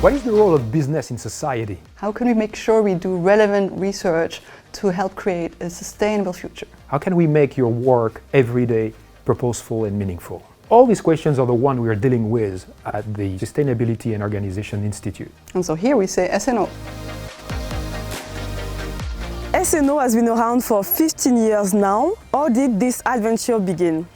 What is the role of business in society? How can we make sure we do relevant research to help create a sustainable future? How can we make your work every day purposeful and meaningful? All these questions are the ones we are dealing with at the Sustainability and Organization Institute. And so here we say S&O. S&O has been around for 15 years now. How did this adventure begin?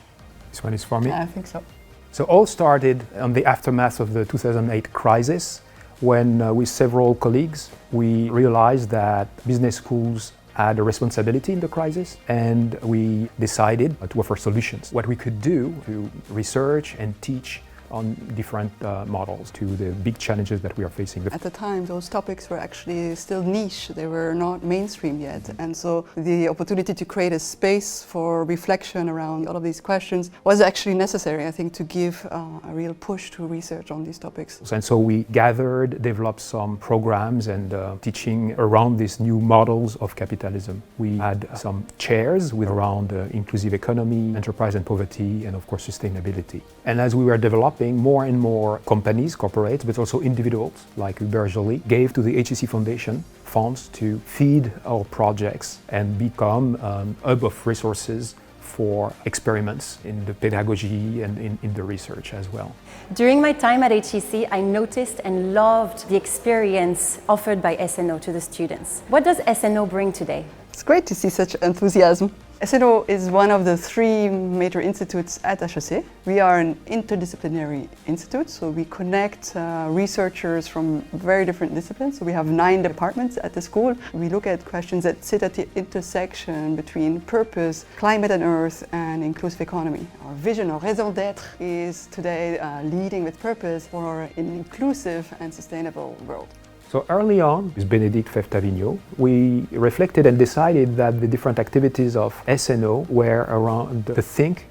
This one is for me? I think so. So all started on the aftermath of the 2008 crisis, when with several colleagues we realized that business schools had a responsibility in the crisis, and we decided to offer solutions. What we could do to research and teach on different models to the big challenges that we are facing. At the time, those topics were actually still niche. They were not mainstream yet. And so the opportunity to create a space for reflection around all of these questions was actually necessary, I think, to give a real push to research on these topics. And so we gathered, developed some programs and teaching around these new models of capitalism. We had some chairs with around inclusive economy, enterprise and poverty, and of course sustainability. And as we were developing, more and more companies, corporates, but also individuals like Hubert Joly gave to the HEC Foundation funds to feed our projects and become a hub of resources for experiments in the pedagogy and in the research as well. During my time at HEC, I noticed and loved the experience offered by S&O to the students. What does S&O bring today? It's great to see such enthusiasm. S&O is one of the three major institutes at HEC. We are an interdisciplinary institute, so we connect researchers from very different disciplines. So we have 9 departments at the school. We look at questions that sit at the intersection between purpose, climate and earth, and inclusive economy. Our vision, our raison d'être, is today leading with purpose for an inclusive and sustainable world. So early on, with Bénédicte Fèvre-Tavignot, we reflected and decided that the different activities of S&O were around the think,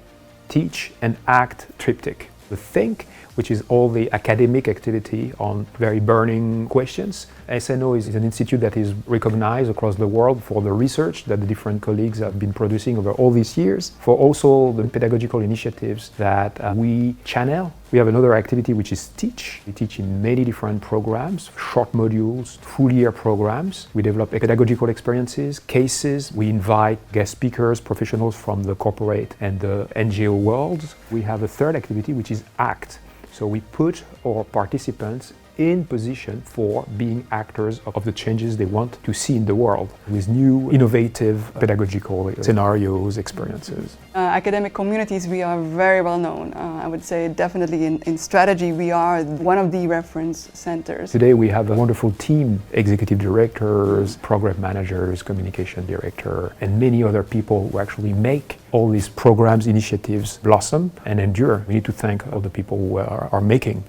teach and act triptych. The think, which is all the academic activity on very burning questions. S&O is an institute that is recognized across the world for the research that the different colleagues have been producing over all these years, for also the pedagogical initiatives that we channel. We have another activity which is teach. We teach in many different programs, short modules, full year programs. We develop pedagogical experiences, cases. We invite guest speakers, professionals from the corporate and the NGO worlds. We have a third activity which is act. So we put our participants in position for being actors of the changes they want to see in the world with new, innovative pedagogical scenarios, experiences. Academic communities, we are very well known. I would say definitely in strategy, we are one of the reference centers. Today we have a wonderful team, executive directors, program managers, communication director, and many other people who actually make all these programs, initiatives blossom and endure. We need to thank all the people who are making.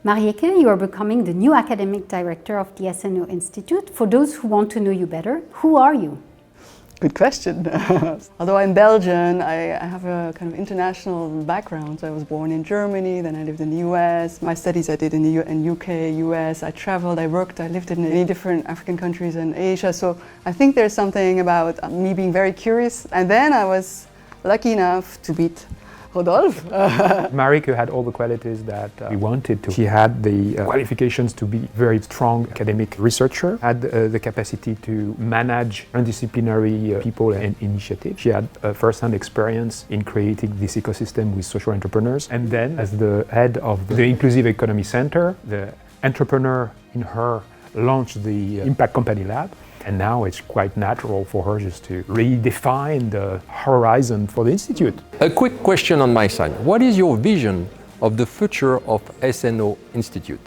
Marieke, you are becoming the new academic director of the S&O Institute. For those who want to know you better, who are you? Good question. Although I'm Belgian, I have a kind of international background. So I was born in Germany, then I lived in the US. My studies I did in the UK, US. I traveled, I worked, I lived in many different African countries and Asia. So I think there's something about me being very curious. And then I was lucky enough to meet Rodolphe. Marieke had all the qualities that we wanted to. She had the qualifications to be very strong academic researcher, had the capacity to manage interdisciplinary people and initiatives. She had first-hand experience in creating this ecosystem with social entrepreneurs. And then as the head of the Inclusive Economy Center, the entrepreneur in her launched the Impact Company Lab. And now it's quite natural for her just to redefine the horizon for the Institute. A quick question on my side. What is your vision of the future of S&O Institute?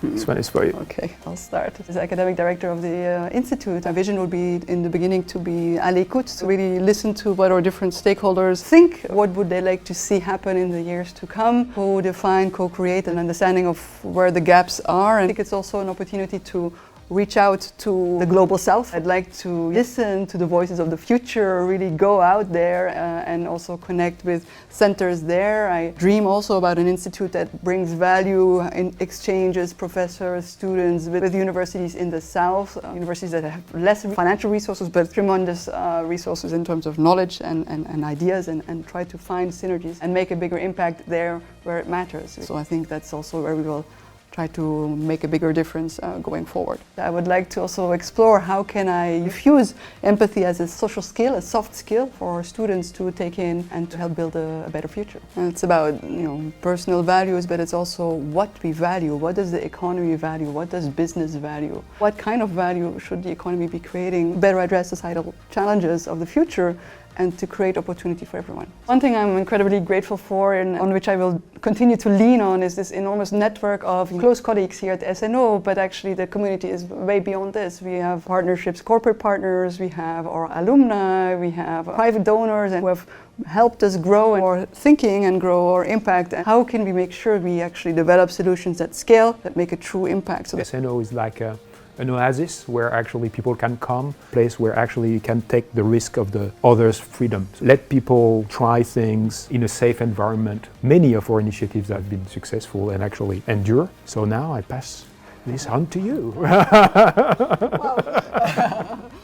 This one is for you. Okay, I'll start. As academic director of the Institute, my vision would be in the beginning to be à l'écoute, to really listen to what our different stakeholders think, what would they like to see happen in the years to come, co-define, co-create an understanding of where the gaps are. And I think it's also an opportunity to reach out to the global south. I'd like to listen to the voices of the future, really go out there and also connect with centers there. I dream also about an institute that brings value in exchanges, professors, students with universities in the south, universities that have less financial resources but tremendous resources in terms of knowledge and ideas, and try to find synergies and make a bigger impact there where it matters. So I think that's also where we will try to make a bigger difference going forward. I would like to also explore how can I infuse empathy as a social skill, a soft skill for our students to take in and to help build a better future. And it's about personal values, but it's also what we value. What does the economy value? What does business value? What kind of value should the economy be creating? Better address societal challenges of the future and to create opportunity for everyone. One thing I'm incredibly grateful for and on which I will continue to lean on is this enormous network of close colleagues here at S&O, but actually the community is way beyond this. We have partnerships, corporate partners, we have our alumni, we have private donors and who have helped us grow our thinking and grow our impact. And how can we make sure we actually develop solutions that scale, that make a true impact? So S&O is like an oasis where actually people can come, a place where actually you can take the risk of the other's freedom. Let people try things in a safe environment. Many of our initiatives have been successful and actually endure. So now I pass this on to you.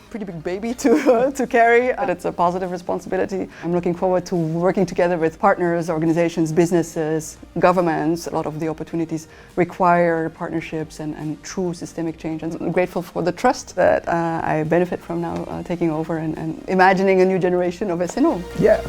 Pretty big baby to carry, but it's a positive responsibility. I'm looking forward to working together with partners, organizations, businesses, governments. A lot of the opportunities require partnerships and true systemic change. And I'm grateful for the trust that I benefit from now taking over and imagining a new generation of S&O. Yeah.